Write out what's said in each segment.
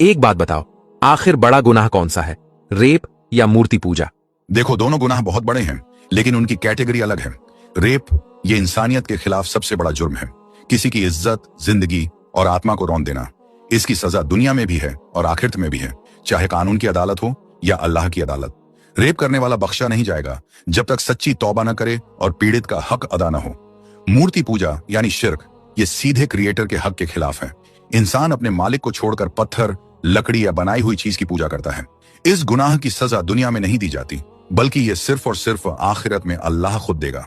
एक बात बताओ, आखिर बड़ा गुनाह कौन सा है, रेप या मूर्ति पूजा? देखो, दोनों गुनाह बहुत बड़े हैं, लेकिन उनकी कैटेगरी अलग है। रेप ये इंसानियत के खिलाफ सबसे बड़ा जुर्म है। किसी की इज्जत, जिंदगी और आत्मा को रौंद देना। इसकी सजा दुनिया में भी है और आखिरत में भी है, चाहे कानून की अदालत हो या अल्लाह की अदालत। रेप करने वाला बख्शा नहीं जाएगा जब तक सच्ची तौबा न करे और पीड़ित का हक अदा न हो। मूर्ति पूजा यानी शिर्क, ये सीधे क्रिएटर के हक के खिलाफ है। इंसान अपने मालिक को छोड़कर पत्थर, लकड़ी या बनाई हुई चीज की पूजा करता है। इस गुनाह की सजा दुनिया में नहीं दी जाती, बल्कि ये सिर्फ और सिर्फ आखिरत में अल्लाह खुद देगा।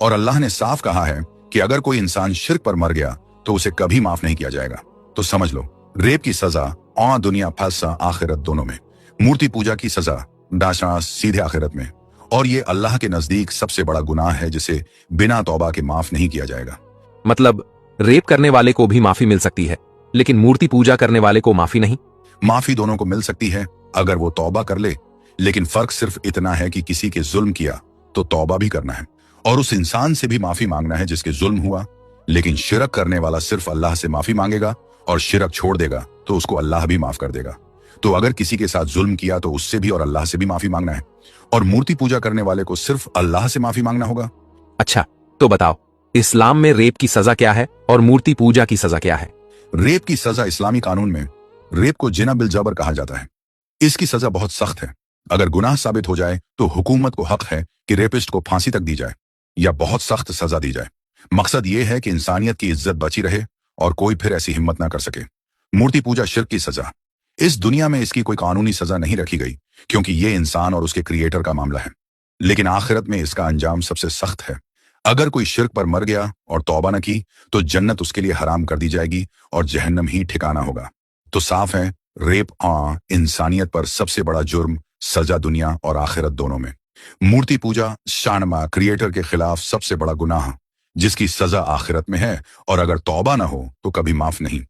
और अल्लाह ने साफ कहा है कि अगर कोई इंसान शिर्क पर मर गया तो उसे कभी माफ नहीं किया जाएगा। तो समझ लो, रेप की सजा दुनिया फलसा आखिरत दोनों में, मूर्ति पूजा की सजा डाशा सीधे आखिरत में। और ये अल्लाह के नजदीक सबसे बड़ा गुनाह है जिसे बिना तौबा के माफ नहीं किया जाएगा। मतलब रेप करने वाले को भी माफी मिल सकती है, लेकिन मूर्ति पूजा करने वाले को माफी नहीं? माफी दोनों को मिल सकती है अगर वो तौबा कर ले, लेकिन फर्क सिर्फ इतना है कि किसी के जुल्म किया तो तौबा भी करना है और उस इंसान से भी माफी मांगना है जिसके जुल्म हुआ। लेकिन शिरक करने वाला सिर्फ अल्लाह से माफी मांगेगा और शिरक छोड़ देगा तो उसको अल्लाह भी माफ कर देगा। तो अगर किसी के साथ जुल्म किया तो उससे भी और अल्लाह से भी माफी मांगना है, और मूर्ति पूजा करने वाले को सिर्फ अल्लाह से माफी मांगना होगा। अच्छा, तो बताओ, इस्लाम में रेप की सजा क्या है और मूर्ति पूजा की सजा क्या है? रेप की सजा इस्लामी कानून में रेप को जिना बिल जबर कहा जाता है। इसकी सजा बहुत सख्त है। अगर गुनाह साबित हो जाए तो हुकूमत को हक है कि रेपिस्ट को फांसी तक दी जाए या बहुत सख्त सजा दी जाए। मकसद ये है कि इंसानियत की इज्जत बची रहे और कोई फिर ऐसी हिम्मत ना कर सके। मूर्ति पूजा शिर्क की सजा, इस दुनिया में इसकी कोई कानूनी सजा नहीं रखी गई क्योंकि ये इंसान और उसके क्रिएटर का मामला है, लेकिन आखिरत में इसका अंजाम सबसे सख्त है। अगर कोई शिर्क पर मर गया और तौबा न की तो जन्नत उसके लिए हराम कर दी जाएगी और जहन्नम ही ठिकाना होगा। तो साफ है, रेप इंसानियत पर सबसे बड़ा जुर्म, सजा दुनिया और आखिरत दोनों में। मूर्ति पूजा शानमा क्रिएटर के खिलाफ सबसे बड़ा गुनाह जिसकी सजा आखिरत में है, और अगर तौबा न हो तो कभी माफ नहीं।